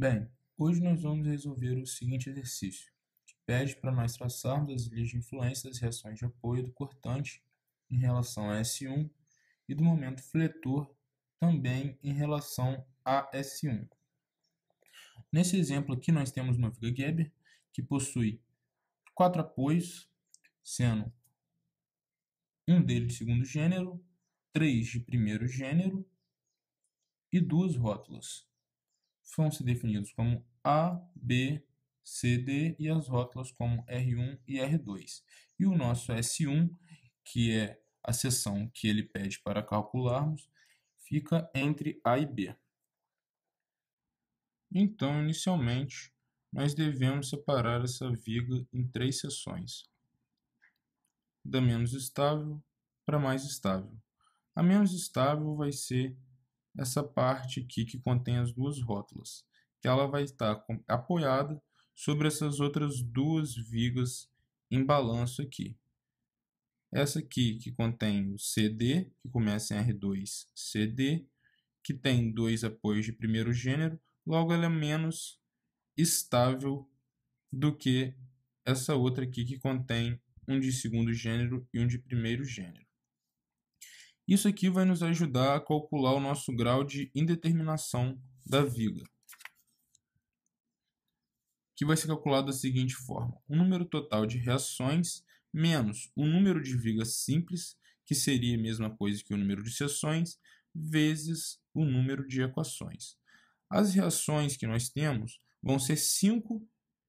Bem, hoje nós vamos resolver o seguinte exercício, que pede para nós traçarmos as linhas de influência das reações de apoio do cortante em relação a S1 e do momento fletor também em relação a S1. Nesse exemplo aqui nós temos uma viga Geber que possui 4 apoios, sendo um deles de segundo gênero, 3 de primeiro gênero e 2 rótulas. Vão ser definidos como A, B, C, D e as rótulas como R1 e R2. E o nosso S1, que é a seção que ele pede para calcularmos, fica entre A e B. Então, inicialmente, nós devemos separar essa viga em 3 seções, da menos estável para mais estável. A menos estável vai ser essa parte aqui que contém as duas rótulas, que ela vai estar apoiada sobre essas outras duas vigas em balanço aqui. Essa aqui que contém o CD, que começa em R2, CD, que tem dois apoios de primeiro gênero, logo ela é menos estável do que essa outra aqui que contém um de segundo gênero e um de primeiro gênero. Isso aqui vai nos ajudar a calcular o nosso grau de indeterminação da viga, que vai ser calculado da seguinte forma: o número total de reações menos o número de vigas simples, que seria a mesma coisa que o número de seções, vezes o número de equações. As reações que nós temos vão ser 5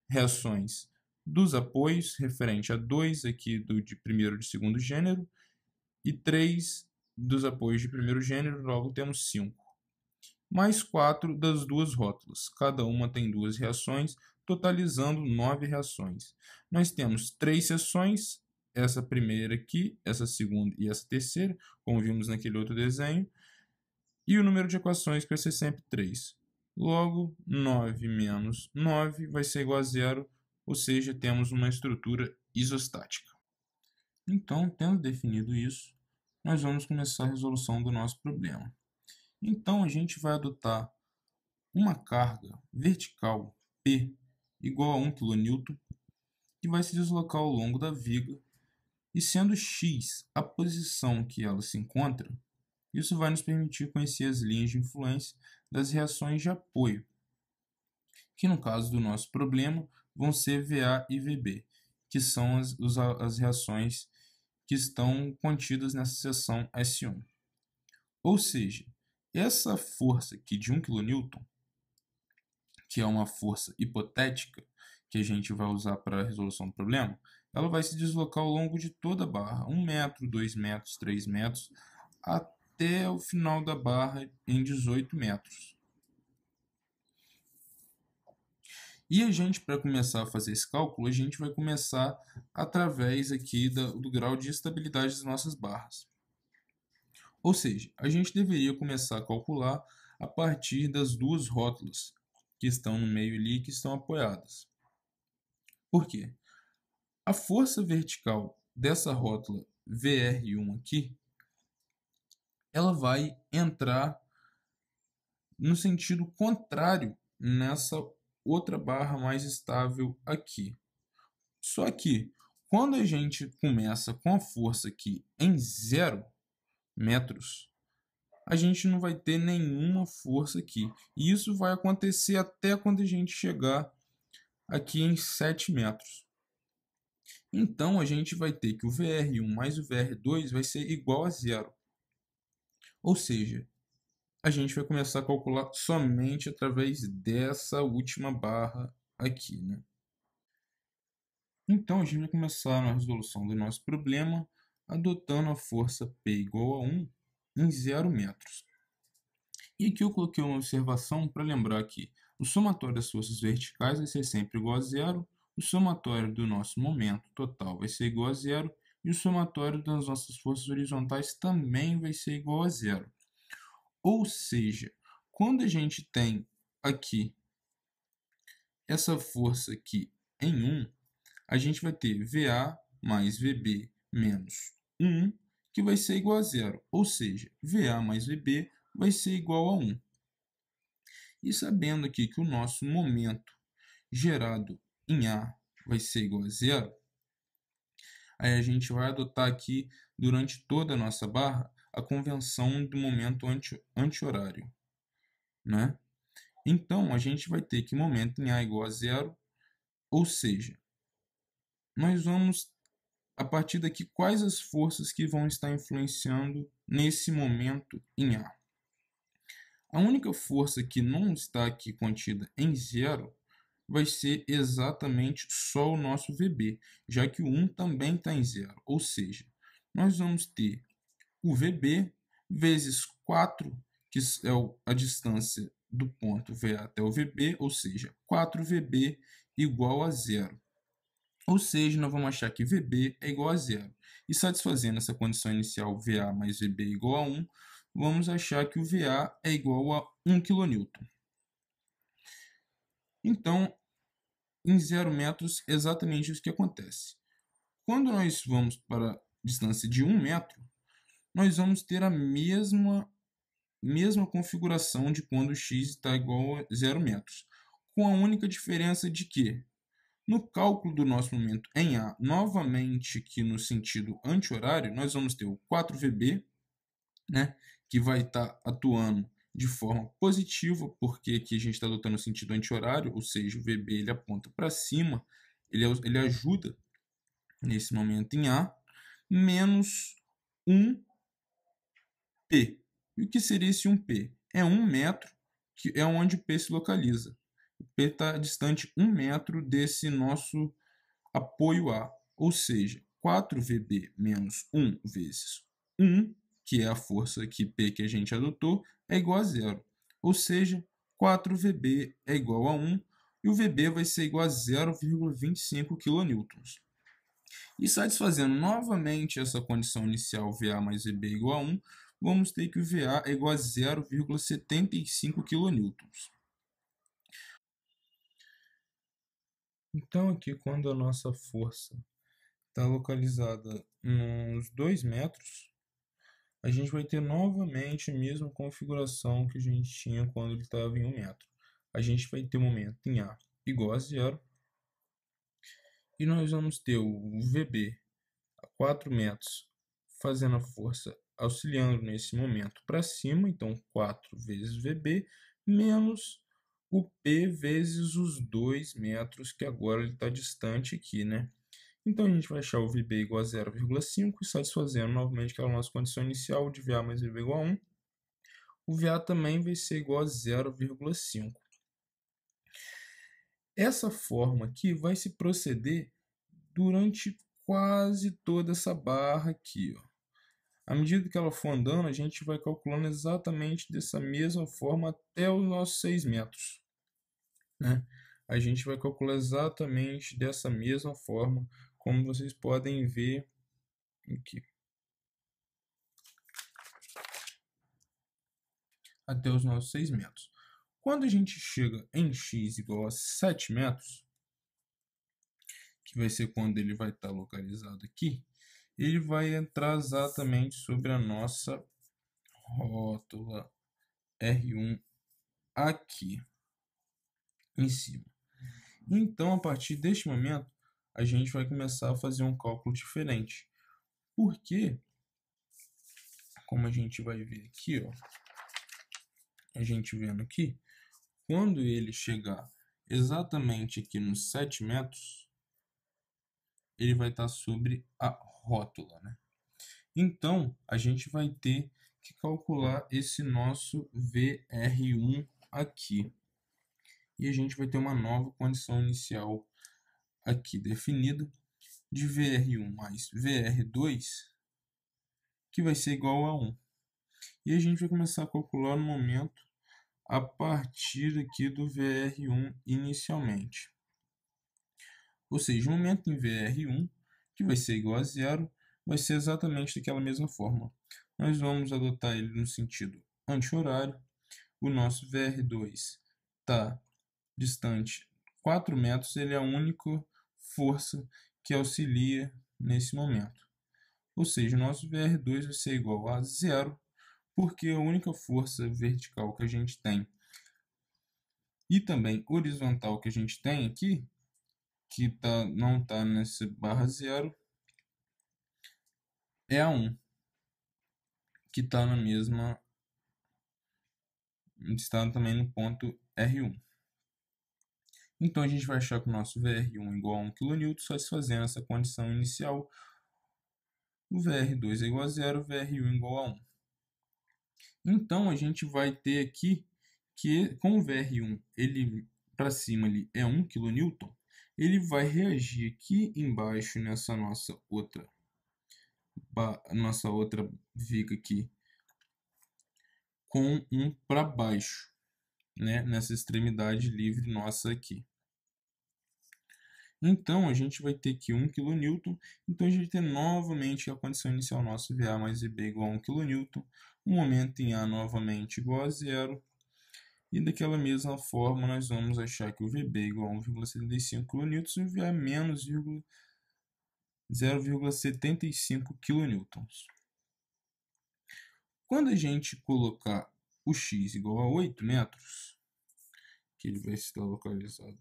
reações dos apoios, referente a 2 aqui de primeiro e de segundo gênero, e 3 dos apoios de primeiro gênero, logo temos 5. Mais 4 das duas rótulas, cada uma tem 2 reações, totalizando 9 reações. Nós temos 3 seções, essa primeira aqui, essa segunda e essa terceira, como vimos naquele outro desenho, e o número de equações que vai ser sempre 3. Logo, 9 menos 9 vai ser igual a 0, ou seja, temos uma estrutura isostática. Então, tendo definido isso, nós vamos começar a resolução do nosso problema. Então, a gente vai adotar uma carga vertical P igual a 1 kN, que vai se deslocar ao longo da viga, e sendo x a posição que ela se encontra, isso vai nos permitir conhecer as linhas de influência das reações de apoio, que no caso do nosso problema vão ser VA e VB, que são as reações que estão contidas nessa seção S1. Ou seja, essa força aqui de 1 kN, que é uma força hipotética que a gente vai usar para a resolução do problema, ela vai se deslocar ao longo de toda a barra, 1 metro, 2 metros, 3 metros, até o final da barra em 18 metros. E a gente, para começar a fazer esse cálculo, a gente vai começar através aqui do grau de estabilidade das nossas barras. Ou seja, a gente deveria começar a calcular a partir das duas rótulas que estão no meio ali e que estão apoiadas. Por quê? A força vertical dessa rótula VR1 aqui, ela vai entrar no sentido contrário nessa outra barra mais estável aqui. Só que, quando a gente começa com a força aqui em 0 metros, a gente não vai ter nenhuma força aqui. E isso vai acontecer até quando a gente chegar aqui em 7 metros. Então, a gente vai ter que o VR1 mais o VR2 vai ser igual a 0. Ou seja, a gente vai começar a calcular somente através dessa última barra aqui, né? Então, a gente vai começar na resolução do nosso problema adotando a força P igual a 1 em 0 metros. E aqui eu coloquei uma observação para lembrar que o somatório das forças verticais vai ser sempre igual a 0, o somatório do nosso momento total vai ser igual a 0 e o somatório das nossas forças horizontais também vai ser igual a 0. Ou seja, quando a gente tem aqui essa força aqui em 1, a gente vai ter VA mais VB menos 1, que vai ser igual a 0. Ou seja, VA mais VB vai ser igual a 1. E sabendo aqui que o nosso momento gerado em A vai ser igual a zero, aí a gente vai adotar aqui, durante toda a nossa barra, a convenção do momento anti-horário, né? Então, a gente vai ter que momento em A igual a zero, ou seja, nós vamos, a partir daqui, quais as forças que vão estar influenciando nesse momento em A. A única força que não está aqui contida em zero vai ser exatamente só o nosso VB, já que o 1 também está em zero. Ou seja, nós vamos ter o VB vezes 4, que é a distância do ponto VA até o VB, ou seja, 4VB igual a zero. Ou seja, nós vamos achar que VB é igual a zero. E satisfazendo essa condição inicial VA mais VB igual a 1, vamos achar que o VA é igual a 1 kN. Então, em 0 metros, exatamente isso que acontece. Quando nós vamos para a distância de 1 metro, nós vamos ter a mesma configuração de quando x está igual a 0 metros, com a única diferença de que, no cálculo do nosso momento em A, novamente aqui no sentido anti-horário, nós vamos ter o 4VB, né, que vai estar atuando de forma positiva, porque aqui a gente está adotando o sentido anti-horário, ou seja, o VB ele aponta para cima, ele ajuda nesse momento em A, menos 1P. E o que seria esse 1P? É 1 metro, que é onde o P se localiza. O P está distante 1 metro desse nosso apoio A, ou seja, 4VB menos 1 vezes 1, que é a força aqui P que a gente adotou, é igual a zero. Ou seja, 4VB é igual a 1 e o VB vai ser igual a 0,25 kN. E satisfazendo novamente essa condição inicial VA mais VB igual a 1, vamos ter que o VA é igual a 0,75 kN. Então aqui, quando a nossa força está localizada nos 2 metros, a gente vai ter novamente a mesma configuração que a gente tinha quando ele estava em 1 metro. A gente vai ter o momento em A igual a zero, e nós vamos ter o VB a 4 metros fazendo a força, auxiliando nesse momento para cima, então 4 vezes VB, menos o P vezes os 2 metros, que agora ele está distante aqui, né? Então, a gente vai achar o VB igual a 0,5 e satisfazendo novamente aquela nossa condição inicial de VA mais VB igual a 1. O VA também vai ser igual a 0,5. Essa forma aqui vai se proceder durante quase toda essa barra aqui, ó. À medida que ela for andando, a gente vai calculando exatamente dessa mesma forma até os nossos 6 metros, né? A gente vai calcular exatamente dessa mesma forma, como vocês podem ver aqui, até os nossos 6 metros. Quando a gente chega em x igual a 7 metros, que vai ser quando ele vai estar localizado aqui, ele vai entrar exatamente sobre a nossa rótula R1 aqui em cima. Então, a partir deste momento, a gente vai começar a fazer um cálculo diferente. Porque, como a gente vai ver aqui, ó, a gente vendo aqui, quando ele chegar exatamente aqui nos 7 metros, ele vai estar sobre a rótula, né? Então, a gente vai ter que calcular esse nosso VR1 aqui. E a gente vai ter uma nova condição inicial aqui definida de VR1 mais VR2, que vai ser igual a 1. E a gente vai começar a calcular no momento a partir aqui do VR1 inicialmente. Ou seja, o momento em VR1, que vai ser igual a zero, vai ser exatamente daquela mesma forma. Nós vamos adotar ele no sentido anti-horário. O nosso VR2 está distante 4 metros, ele é a única força que auxilia nesse momento. Ou seja, o nosso VR2 vai ser igual a zero, porque a única força vertical que a gente tem e também horizontal que a gente tem aqui, que não está nessa barra 0, é a 1, que está na mesma, está também no ponto R1. Então, a gente vai achar que o nosso VR1 igual a 1 kN, satisfazendo essa condição inicial. O VR2 é igual a 0, o VR1 igual a 1. Então, a gente vai ter aqui que, com o VR1 ele para cima ali é 1 kN, ele vai reagir aqui embaixo nessa nossa outra viga aqui com 1 para baixo, né, nessa extremidade livre nossa aqui. Então, a gente vai ter aqui 1 kN, então a gente vai ter novamente a condição inicial nossa, VA mais VB igual a 1 kN, o momento em A novamente igual a 0, e daquela mesma forma nós vamos achar que o VB igual a 1,75 kN e o VA menos 0,75 kN. Quando a gente colocar o x igual a 8 metros, que ele vai estar localizado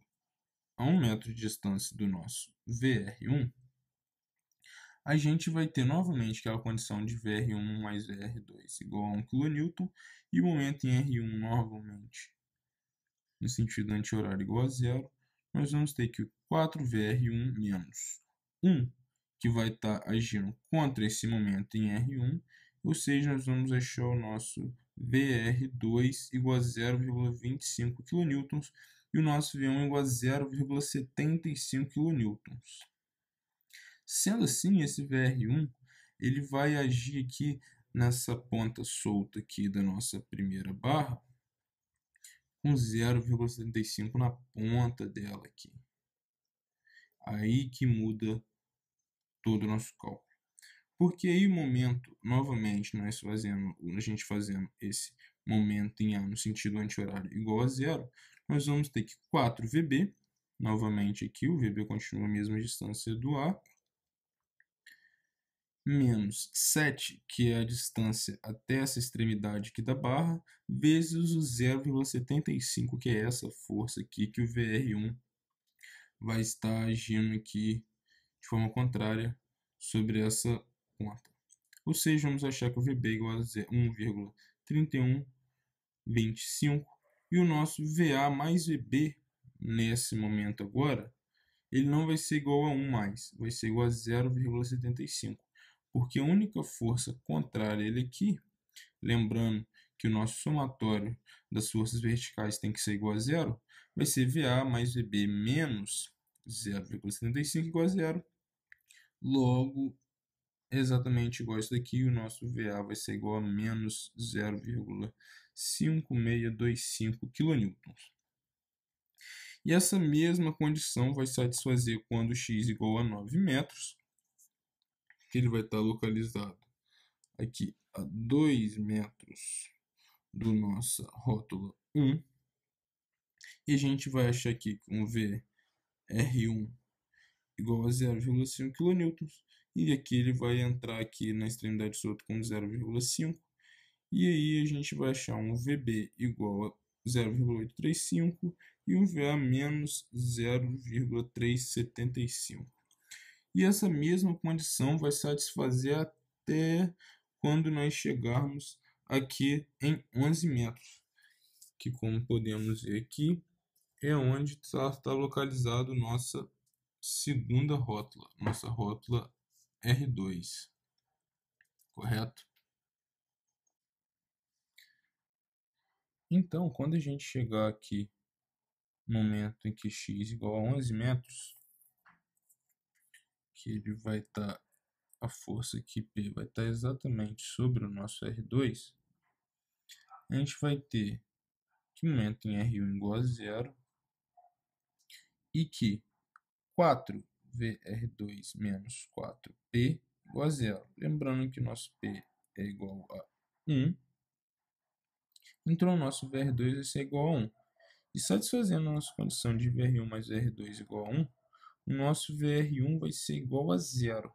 a 1 metro de distância do nosso VR1, a gente vai ter novamente aquela condição de VR1 mais VR2 igual a 1 kN, e o momento em R1 novamente, no sentido anti-horário igual a 0, nós vamos ter que 4VR1 menos 1, que vai estar agindo contra esse momento em R1, ou seja, nós vamos achar o nosso VR2 igual a 0,25 kN e o nosso V1 igual a 0,75 kN. Sendo assim, esse VR1 ele vai agir aqui nessa ponta solta aqui da nossa primeira barra com 0,75 na ponta dela aqui. Aí que muda todo o nosso cálculo. Porque aí o momento, novamente, a gente fazendo esse momento em A no sentido anti-horário igual a 0, nós vamos ter que 4VB, novamente aqui, o VB continua a mesma distância do A, menos 7, que é a distância até essa extremidade aqui da barra, vezes o 0,75, que é essa força aqui que o VR1 vai estar agindo aqui de forma contrária sobre essa ponta. Ou seja, vamos achar que o VB é igual a 1,3125 e o nosso VA mais VB nesse momento agora, ele não vai ser igual a 1 mais, vai ser igual a 0,75. Porque a única força contrária a ele aqui, lembrando que o nosso somatório das forças verticais tem que ser igual a 0, vai ser VA mais VB menos 0,75 igual a 0. Logo, exatamente igual a isso daqui, o nosso VA vai ser igual a menos 0,5625 kN. E essa mesma condição vai satisfazer quando x igual a 9 metros, que ele vai estar localizado aqui a 2 metros do nossa rótula 1. E a gente vai achar aqui que um VR1 igual a 0,5 kN. E aqui ele vai entrar aqui na extremidade solta com 0,5. E aí a gente vai achar um VB igual a 0,835 e um VA menos 0,375. E essa mesma condição vai satisfazer até quando nós chegarmos aqui em 11 metros, que como podemos ver aqui, é onde está localizado nossa segunda rótula, nossa rótula R2, correto? Então, quando a gente chegar aqui no momento em que x igual a 11 metros, que ele vai estar, a força aqui P vai estar exatamente sobre o nosso R2, a gente vai ter que o momento em R1 igual a 0 e que 4VR2 menos 4P igual a 0. Lembrando que o nosso P é igual a 1, então o nosso VR2 vai ser igual a 1. E satisfazendo a nossa condição de VR1 mais VR2 igual a 1, o nosso VR1 vai ser igual a 0.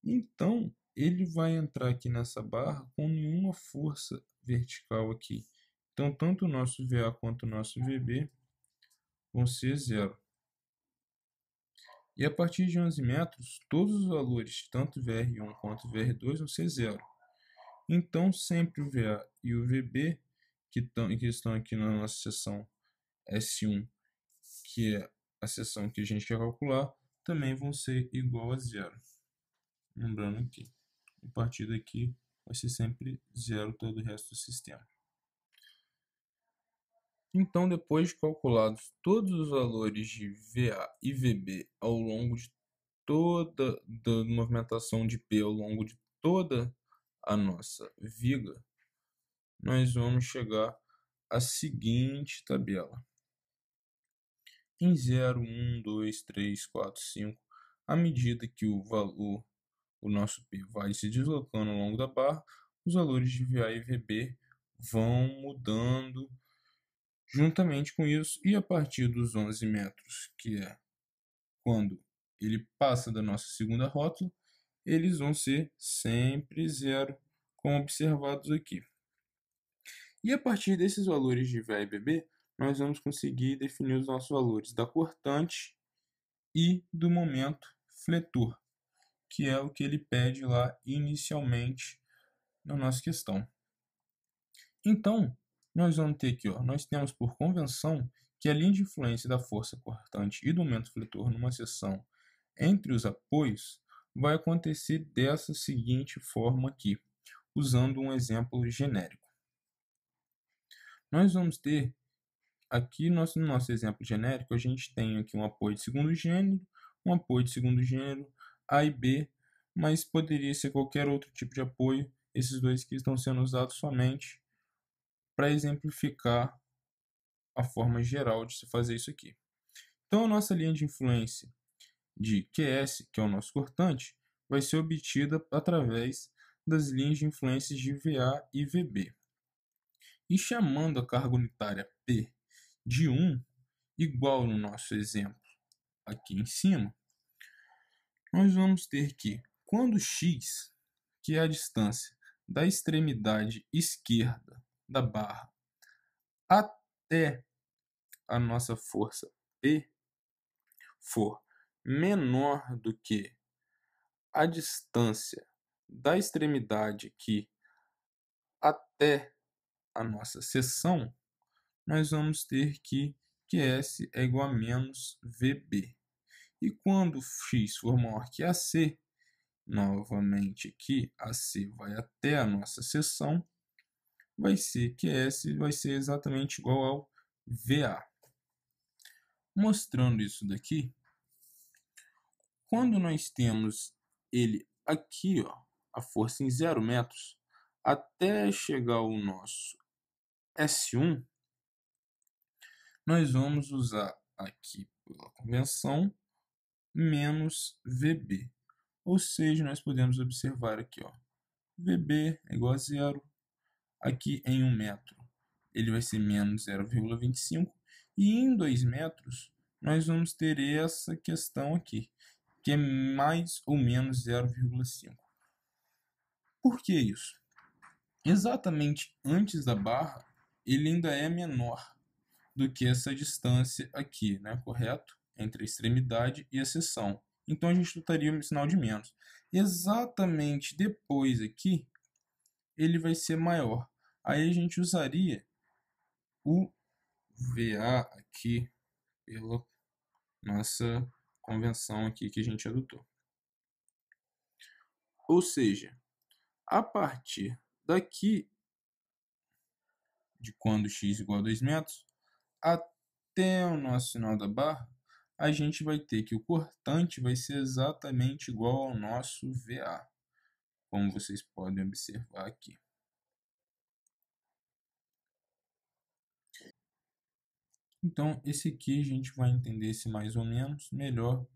Então, ele vai entrar aqui nessa barra com nenhuma força vertical aqui. Então, tanto o nosso VA quanto o nosso VB vão ser zero. E a partir de 11 metros, todos os valores, tanto VR1 quanto VR2, vão ser zero. Então, sempre o VA e o VB, que estão aqui na nossa seção S1, que é a seção que a gente quer calcular, também vão ser igual a zero. Lembrando aqui, a partir daqui vai ser sempre zero todo o resto do sistema. Então, depois de calculados todos os valores de VA e VB ao longo de toda a movimentação de P ao longo de toda a nossa viga, nós vamos chegar à seguinte tabela. Em 0, 1, 2, 3, 4, 5, à medida que o nosso P vai se deslocando ao longo da barra, os valores de VA e VB vão mudando juntamente com isso, e a partir dos 11 metros, que é quando ele passa da nossa segunda rótula, eles vão ser sempre zero, como observados aqui. E a partir desses valores de VA e VB, nós vamos conseguir definir os nossos valores da cortante e do momento fletor, que é o que ele pede lá inicialmente na nossa questão. Então, nós vamos ter aqui, nós temos por convenção que a linha de influência da força cortante e do momento fletor numa seção entre os apoios vai acontecer dessa seguinte forma aqui, usando um exemplo genérico. Nós vamos ter aqui no nosso exemplo genérico, a gente tem aqui um apoio de segundo gênero, um apoio de segundo gênero, A e B, mas poderia ser qualquer outro tipo de apoio. Esses dois aqui estão sendo usados somente para exemplificar a forma geral de se fazer isso aqui. Então, a nossa linha de influência de QS, que é o nosso cortante, vai ser obtida através das linhas de influência de VA e VB. E chamando a carga unitária P de 1, igual no nosso exemplo aqui em cima, nós vamos ter que, quando x, que é a distância da extremidade esquerda da barra até a nossa força P for menor do que a distância da extremidade aqui até a nossa seção, nós vamos ter que QS é igual a menos VB. E quando x for maior que AC, novamente aqui, AC vai até a nossa seção, vai ser QS vai ser exatamente igual ao VA. Mostrando isso daqui, quando nós temos ele aqui, a força em 0 metros, até chegar ao nosso S1, nós vamos usar aqui pela convenção menos VB. Ou seja, nós podemos observar aqui, VB é igual a zero. Aqui em 1 metro ele vai ser menos 0,25. E em 2 metros nós vamos ter essa questão aqui, que é mais ou menos 0,5. Por que isso? Exatamente antes da barra, ele ainda é menor do que essa distância aqui, né? Correto? Entre a extremidade e a seção. Então, a gente estaria um sinal de menos. Exatamente depois aqui, ele vai ser maior. Aí a gente usaria o VA aqui pela nossa convenção aqui que a gente adotou. Ou seja, a partir daqui, de quando x igual a 2 metros, até o nosso sinal da barra, a gente vai ter que o cortante vai ser exatamente igual ao nosso VA, como vocês podem observar aqui. Então, esse aqui a gente vai entender esse mais ou menos melhor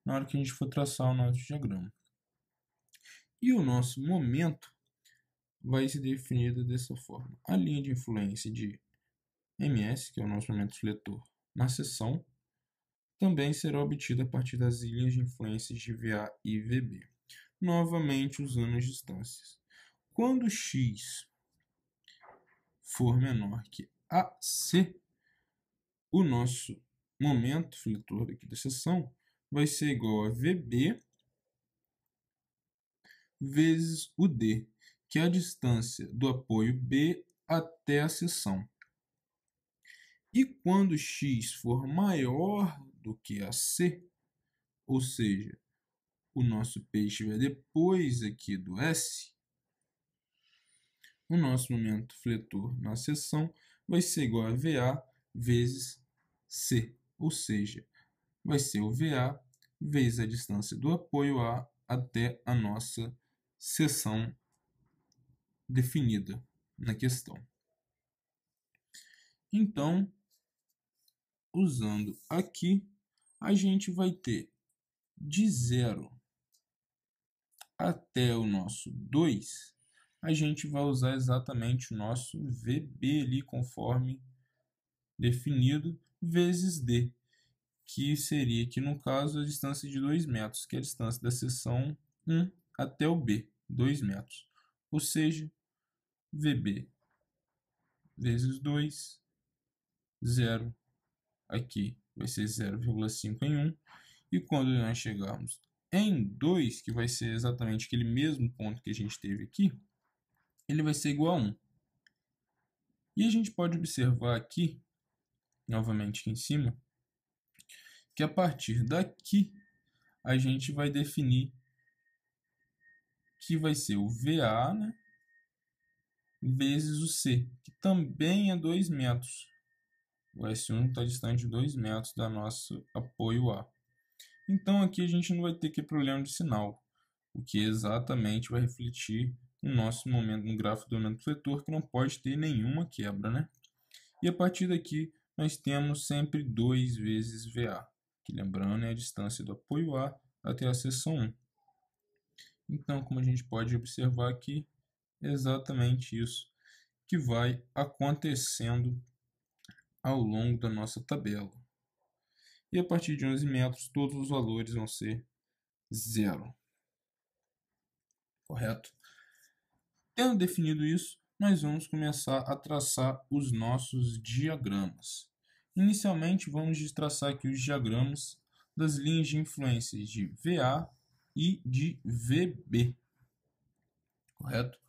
na hora que a gente for traçar o nosso diagrama. E o nosso momento vai ser definido dessa forma. A linha de influência de MS, que é o nosso momento fletor, na seção, também será obtida a partir das linhas de influências de VA e VB, novamente usando as distâncias. Quando x for menor que AC, o nosso momento fletor aqui da seção vai ser igual a VB vezes o D, que é a distância do apoio B até a seção. E quando x for maior do que AC, ou seja, o nosso P estiver depois aqui do S, o nosso momento fletor na seção vai ser igual a VA vezes C, ou seja, vai ser o VA vezes a distância do apoio A até a nossa seção definida na questão. Então, usando aqui, a gente vai ter de 0 até o nosso 2, a gente vai usar exatamente o nosso VB ali, conforme definido, vezes D, que seria aqui no caso a distância de 2 metros, que é a distância da seção 1 até o B, 2 metros. Ou seja, VB vezes 2, 0, aqui vai ser 0,5 em 1, e quando nós chegarmos em 2, que vai ser exatamente aquele mesmo ponto que a gente teve aqui, ele vai ser igual a 1. E a gente pode observar aqui, novamente aqui em cima, que a partir daqui a gente vai definir que vai ser o VA, né, vezes o C, que também é 2 metros. O S1 está distante de 2 metros da nosso apoio A. Então aqui a gente não vai ter que problema de sinal, o que exatamente vai refletir no nosso momento no gráfico do momento fletor, que não pode ter nenhuma quebra, né? E a partir daqui nós temos sempre 2 vezes VA, que lembrando é a distância do apoio A até a seção 1. Então, como a gente pode observar aqui, é exatamente isso que vai acontecendo ao longo da nossa tabela. E a partir de 11 metros, todos os valores vão ser 0. Correto? Tendo definido isso, nós vamos começar a traçar os nossos diagramas. Inicialmente, vamos traçar aqui os diagramas das linhas de influências de VA e de VB. Correto?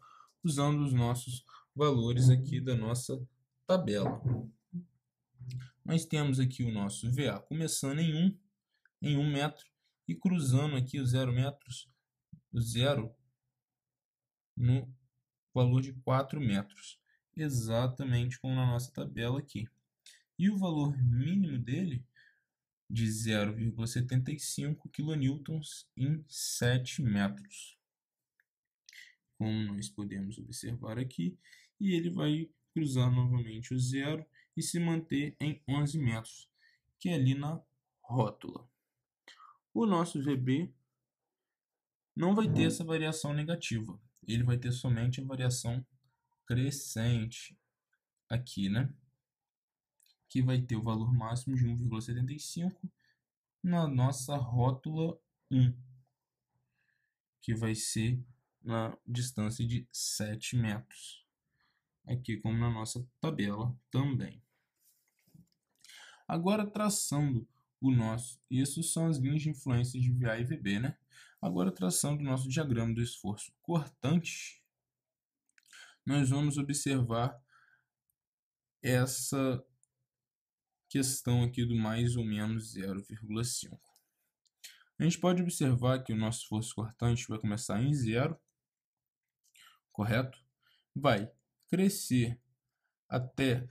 Usando os nossos valores aqui da nossa tabela. Nós temos aqui o nosso VA começando em 1 metro e cruzando aqui os 0 metros, o 0 no valor de 4 metros, exatamente como na nossa tabela aqui. E o valor mínimo dele de 0,75 kN em 7 metros. Como nós podemos observar aqui, e ele vai cruzar novamente o 0 e se manter em 11 metros, que é ali na rótula. O nosso VB não vai ter essa variação negativa, ele vai ter somente a variação crescente aqui, né? Que vai ter o valor máximo de 1,75 na nossa rótula 1, que vai ser na distância de 7 metros, aqui como na nossa tabela também. Agora traçando o nosso, isso são as linhas de influência de VA e VB, né? Agora traçando o nosso diagrama do esforço cortante, nós vamos observar essa questão aqui do mais ou menos 0,5. A gente pode observar que o nosso esforço cortante vai começar em 0, correto? Vai crescer até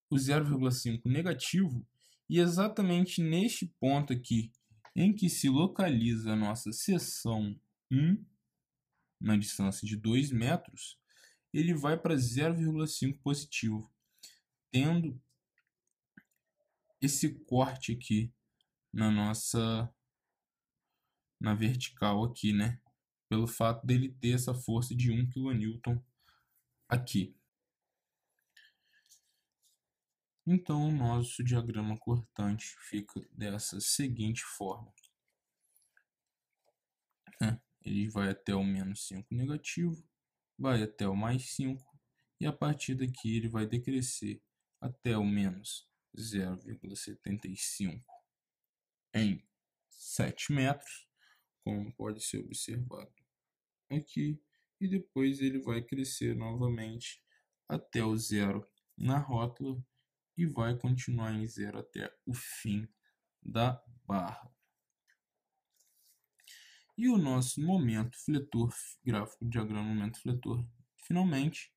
o 0,5 negativo, e exatamente neste ponto aqui, em que se localiza a nossa seção 1, na distância de 2 metros, ele vai para 0,5 positivo, tendo esse corte aqui na vertical aqui, né? Pelo fato dele ter essa força de 1 kN aqui. Então, o nosso diagrama cortante fica dessa seguinte forma. Ele vai até o menos 5 negativo, vai até o mais 5 e a partir daqui ele vai decrescer até o menos 0,75 em 7 metros, como pode ser observado aqui, e depois ele vai crescer novamente até o zero na rótula e vai continuar em zero até o fim da barra. E o nosso momento fletor, gráfico de diagrama momento fletor, finalmente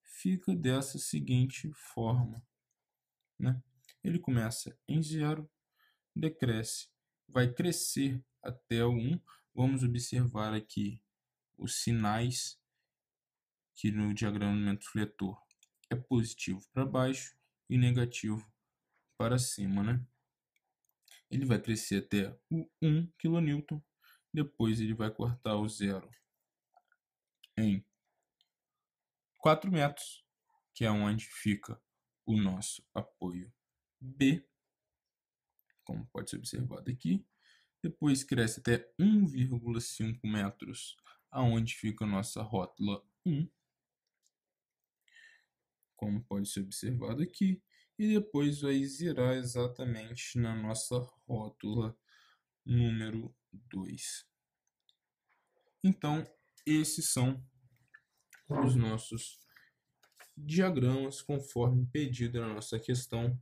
fica dessa seguinte forma, né? Ele começa em zero, decresce, vai crescer até o 1. Vamos observar aqui os sinais que no diagrama momento fletor é positivo para baixo e negativo para cima, né? Ele vai crescer até o 1 kN, depois ele vai cortar o zero em 4 metros, que é onde fica o nosso apoio B, como pode ser observado aqui. Depois cresce até 1,5 metros, aonde fica a nossa rótula 1, como pode ser observado aqui. E depois vai zerar exatamente na nossa rótula número 2. Então, esses são os nossos diagramas conforme pedido na nossa questão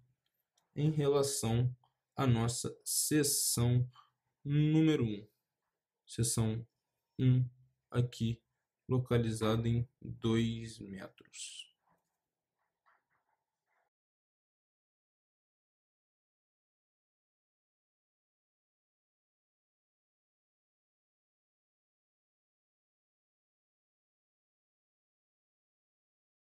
em relação à nossa seção número 1. Seção 1 aqui, localizada em 2 metros.